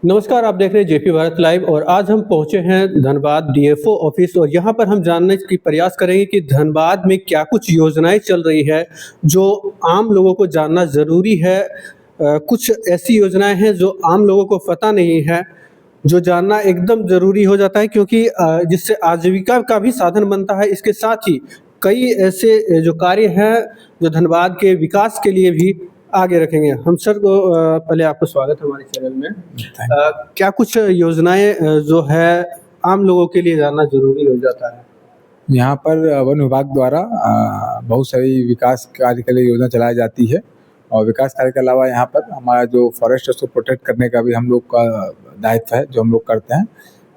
नमस्कार, आप देख रहे हैं जेपी भारत लाइव और आज हम पहुंचे हैं धनबाद डीएफओ ऑफिस और यहाँ पर हम जानने की प्रयास करेंगे कि धनबाद में क्या कुछ योजनाएं चल रही है जो आम लोगों को जानना ज़रूरी है। कुछ ऐसी योजनाएं हैं जो आम लोगों को पता नहीं है, जो जानना एकदम ज़रूरी हो जाता है क्योंकि जिससे आजीविका का भी साधन बनता है। इसके साथ ही कई ऐसे जो कार्य हैं जो धनबाद के विकास के लिए भी आगे रखेंगे। हम सर को पहले आपका स्वागत है हमारे चैनल में। क्या कुछ योजनाएं जो है आम लोगों के लिए जानना जरूरी हो जाता है? यहाँ पर वन विभाग द्वारा बहुत सारी विकास कार्य के लिए योजना चलाई जाती है और विकास कार्य के अलावा यहाँ पर हमारा जो फॉरेस्ट है उसको प्रोटेक्ट करने का भी हम लोग का दायित्व है जो हम लोग करते हैं।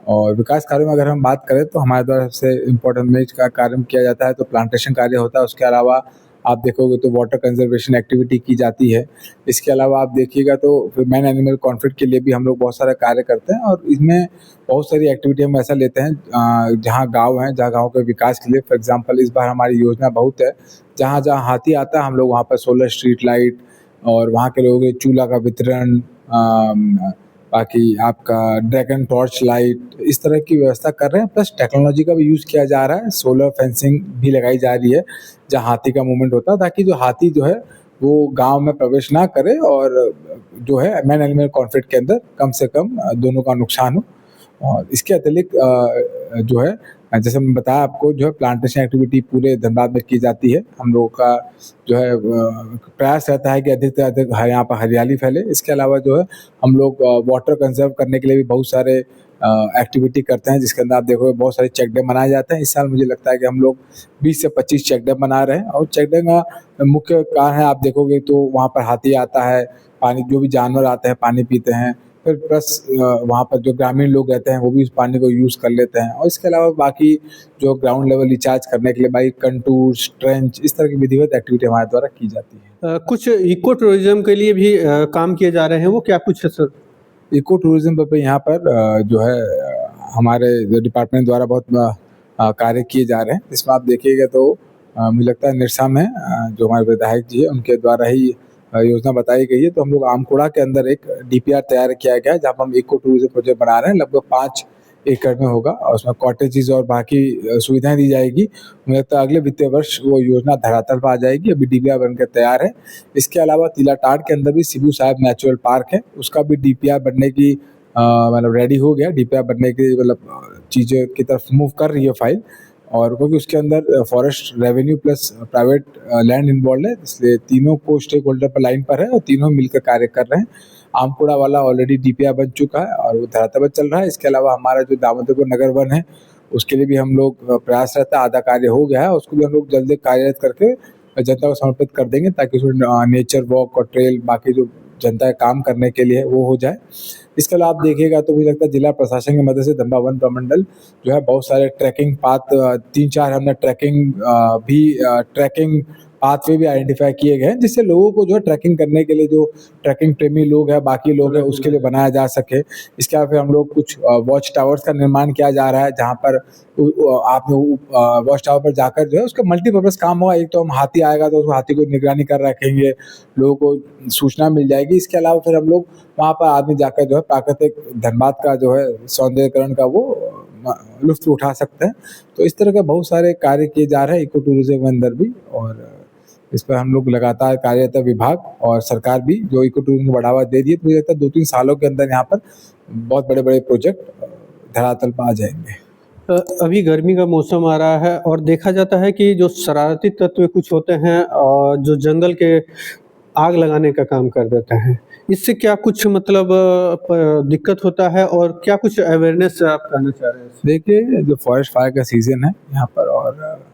और विकास कार्य में अगर हम बात करें तो हमारे द्वारा सबसे इम्पोर्टेंट में का कार्य किया जाता है तो प्लांटेशन कार्य होता है। उसके अलावा आप देखोगे तो वाटर कंजर्वेशन एक्टिविटी की जाती है। इसके अलावा आप देखिएगा तो मैन एनिमल कॉन्फ्लिक्ट के लिए भी हम लोग बहुत सारा कार्य करते हैं और इसमें बहुत सारी एक्टिविटी हम ऐसा लेते हैं जहाँ गांव हैं, जहाँ गांव के विकास के लिए। फॉर एग्जांपल इस बार हमारी योजना बहुत है, जहाँ जहाँ हाथी आता है हम लोग वहाँ पर सोलर स्ट्रीट लाइट और वहाँ के लोगों के चूल्हा का वितरण, बाकी आपका ड्रैगन टॉर्च लाइट, इस तरह की व्यवस्था कर रहे हैं। प्लस टेक्नोलॉजी का भी यूज़ किया जा रहा है, सोलर फेंसिंग भी लगाई जा रही है जहाँ हाथी का मूवमेंट होता है ताकि जो हाथी जो है वो गांव में प्रवेश ना करे और जो है मैन एनिमल कॉन्फ्लिक्ट के अंदर कम से कम दोनों का नुकसान हो। और इसके अतिरिक्त जो है जैसे मैं बताया आपको जो है प्लांटेशन एक्टिविटी पूरे धनबाद में की जाती है। हम लोगों का जो है प्रयास रहता है कि अधिक से अधिक यहाँ पर हरियाली फैले। इसके अलावा जो है हम लोग वाटर कंजर्व करने के लिए भी बहुत सारे एक्टिविटी करते हैं जिसके अंदर आप देखोगे बहुत सारे चेक डैम बनाए जाते हैं। इस साल मुझे लगता है कि हम लोग 20 से 25 चेक डैम बना रहे हैं और चेक डैम का मुख्य कारण है आप देखोगे तो वहाँ पर हाथी आता है, पानी जो भी जानवर आते हैं पानी पीते हैं, फिर प्लस वहाँ पर जो ग्रामीण लोग रहते हैं वो भी उस पानी को यूज़ कर लेते हैं। और इसके अलावा बाकी जो ग्राउंड लेवल रिचार्ज करने के लिए बाई कंटूर्स, ट्रेंच, इस तरह की विधिवत एक्टिविटी हमारे द्वारा की जाती है। कुछ इको टूरिज्म के लिए भी काम किए जा रहे हैं, वो क्या कुछ है सर? इको टूरिज्म पर यहाँ पर जो है हमारे डिपार्टमेंट द्वारा बहुत कार्य किए जा रहे हैं। इसमें आप देखिएगा तो मुझे लगता है निरसा में जो हमारे विधायक जी है उनके द्वारा ही योजना बताई गई है। तो हम लोग आमकुड़ा के अंदर एक डीपीआर तैयार किया गया है जहाँ पर हम इको टूरिज्म प्रोजेक्ट बना रहे हैं। लगभग 5 एकड़ में होगा और उसमें कॉटेजेस और बाकी सुविधाएं दी जाएगी। मुझे लगता है अगले वित्तीय वर्ष वो योजना धरातल पर आ जाएगी। अभी डीपीआर बनकर तैयार है। इसके अलावा तिलाटाड़ के अंदर भी सिबू साहिब नेचुरल पार्क है, उसका भी डीपीआर बनने की मतलब रेडी हो गया। डीपीआर बनने की मतलब चीज़ें की तरफ मूव कर रही है फाइल। और क्योंकि उसके अंदर forest revenue plus private land involve है इसलिए तीनों को स्टेक होल्डर पर लाइन पर है और तीनों मिलकर कार्य कर रहे हैं। आमकुड़ा वाला ऑलरेडी डीपीआर बन चुका है और वो धरातल पर चल रहा है। इसके अलावा हमारा जो दामोदरपुर नगर वन है उसके लिए भी हम लोग प्रयास रहता है, आधा कार्य हो गया है, उसको भी हम लोग जल्दी कार्यरत करके जनता को समर्पित कर देंगे ताकि उसमें नेचर वॉक और ट्रेल बाकी जो जनता काम करने के लिए वो हो जाए। इसके अलावा आप देखिएगा तो मुझे लगता है जिला प्रशासन की मदद से धनबाद वन प्रमंडल जो है बहुत सारे ट्रैकिंग पाथ 3-4 हमने ट्रैकिंग पाथवे भी आइडेंटिफाई किए गए हैं जिससे लोगों को जो है ट्रैकिंग करने के लिए जो ट्रैकिंग प्रेमी लोग हैं बाकी लोग हैं उसके लिए बनाया जा सके। इसके अलावा फिर हम लोग कुछ वॉच टावर्स का निर्माण किया जा रहा है जहाँ पर आप वॉच टावर पर जाकर जो है उसका मल्टीपर्पज़ काम होगा। एक तो हम हाथी आएगा तो उस हाथी को निगरानी कर रखेंगे, लोगों को सूचना मिल जाएगी। इसके अलावा फिर हम लोग वहाँ पर आदमी जाकर जो है प्राकृतिक धनबाद का जो है सौंदर्यकरण का वो लुत्फ उठा सकते हैं। तो इस तरह के बहुत सारे कार्य किए जा रहे हैं इको टूरिज्म के अंदर भी और इस पर हम लोग लगातार कार्यरत है। विभाग और सरकार भी जो इको टूरिज्म को बढ़ावा दे रही है। तो मुझे लगता है 2-3 सालों के अंदर यहाँ पर बहुत बड़े बड़े प्रोजेक्ट धरातल पर आ जाएंगे। अभी गर्मी का मौसम आ रहा है और देखा जाता है कि जो शरारती तत्व कुछ होते हैं और जो जंगल के आग लगाने का काम कर देते हैं, इससे क्या कुछ मतलब दिक्कत होता है और क्या कुछ अवेयरनेस आप करना चाह रहे हैं? देखिए जो फॉरेस्ट फायर का सीजन है यहाँ पर और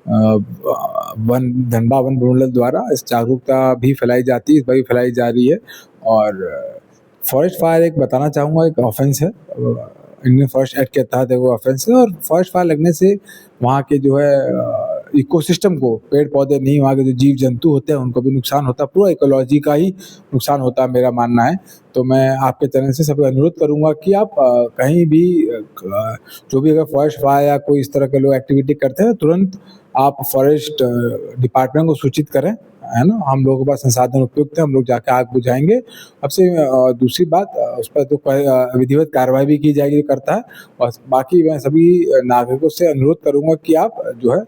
धनबाद वन प्रमंडल द्वारा इस जागरूकता भी फैलाई जाती है, इस बार भी फैलाई जा रही है। और फॉरेस्ट फायर एक बताना चाहूँगा एक ऑफेंस है, इंडियन फॉरेस्ट एक्ट के तहत वो ऑफेंस है। और फॉरेस्ट फायर लगने से वहाँ के जो है इकोसिस्टम को, पेड़ पौधे नहीं, वहाँ के जो जीव जंतु होते हैं उनको भी नुकसान होता है, पूरा इकोलॉजी का ही नुकसान होता है मेरा मानना है। तो मैं आपके चैनल से सबको अनुरोध करूँगा कि आप कहीं भी जो भी अगर फॉरेस्ट फायर या कोई इस तरह के लोग एक्टिविटी करते हैं तुरंत आप फॉरेस्ट डिपार्टमेंट को सूचित करें है ना, हम लोगों के पास संसाधन उपयुक्त है, हम लोग जाके आग बुझाएंगे। अब से दूसरी बात, उस पर तो विधिवत कार्रवाई भी की जाएगी, करता है। और बाकी मैं सभी नागरिकों से अनुरोध करूंगा कि आप जो है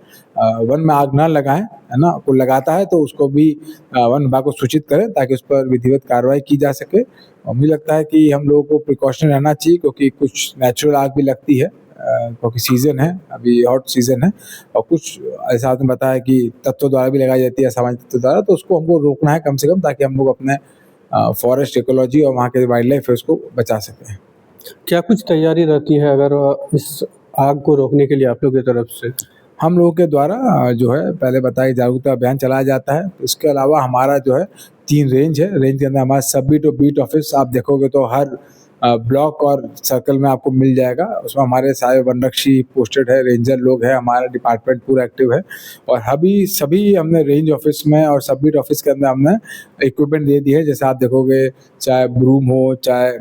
वन में आग ना लगाएं, है ना, कोई लगाता है तो उसको भी वन विभाग को सूचित करें ताकि उस पर विधिवत कार्रवाई की जा सके। और मुझे लगता है कि हम लोगों को प्रिकॉशन रहना चाहिए, क्योंकि कुछ नेचुरल आग भी लगती है, क्योंकि सीजन है, अभी हॉट सीजन है, और कुछ ऐसा आपने बताया कि तत्वों द्वारा भी लगाई जाती है, असामान्य तत्वों द्वारा, तो उसको हमको रोकना है कम से कम, ताकि हम लोग अपने फॉरेस्ट इकोलॉजी और वहाँ के वाइल्ड लाइफ है उसको बचा सकें। क्या कुछ तैयारी रहती है अगर इस आग को रोकने के लिए आप लोग की तरफ से? हम लोगों के द्वारा जो है पहले बताया जागरूकता अभियान चलाया जाता है। इसके अलावा हमारा जो है 3 रेंज है, रेंज के अंदर हमारा सब बीट और बीट ऑफिस आप देखोगे तो हर ब्लॉक और सर्कल में आपको मिल जाएगा। उसमें हमारे सारे वनरक्षी पोस्टेड है, रेंजर लोग हैं, हमारा डिपार्टमेंट पूरा एक्टिव है। और अभी सभी हमने रेंज ऑफिस में और सब बीट ऑफिस के अंदर हमने इक्विपमेंट दे दी है। जैसे आप देखोगे, चाहे ब्रूम हो, चाहे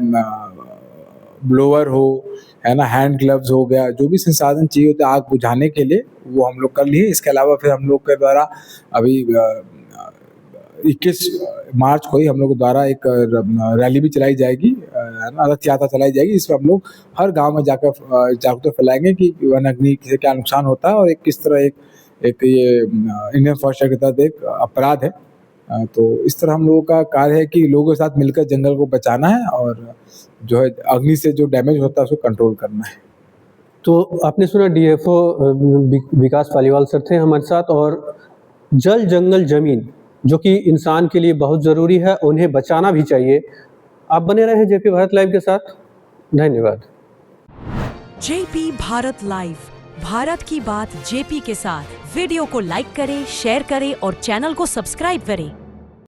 ब्लोअर हो, है ना, हैंड ग्लव्स हो गया, जो भी संसाधन चाहिए होते हैं आग बुझाने के लिए, वो हम लोग कर लिए। इसके अलावा फिर हम लोग के द्वारा अभी 21 मार्च को ही हम लोग द्वारा एक रैली भी चलाई जाएगी, रथ यात्रा चलाई जाएगी। इसमें हम लोग हर गांव में जाकर जागरूकता फैलाएंगे कि वन अग्नि से क्या नुकसान होता है और एक किस तरह एक ये इंडियन फॉरेस्ट के तहत एक अपराध है। तो इस तरह हम लोगों का कार्य है कि लोगों के साथ मिलकर जंगल को बचाना है और जो है अग्नि से जो डैमेज होता है उसको कंट्रोल करना है। तो आपने सुना डीएफओ विकास पालीवाल सर थे हमारे साथ। और जल जंगल जमीन जो कि इंसान के लिए बहुत ज़रूरी है, उन्हें बचाना भी चाहिए। आप बने रहे जेपी भारत लाइव के साथ। धन्यवाद। जेपी भारत लाइव, भारत की बात जेपी के साथ। वीडियो को लाइक करें, शेयर करें और चैनल को सब्सक्राइब करें।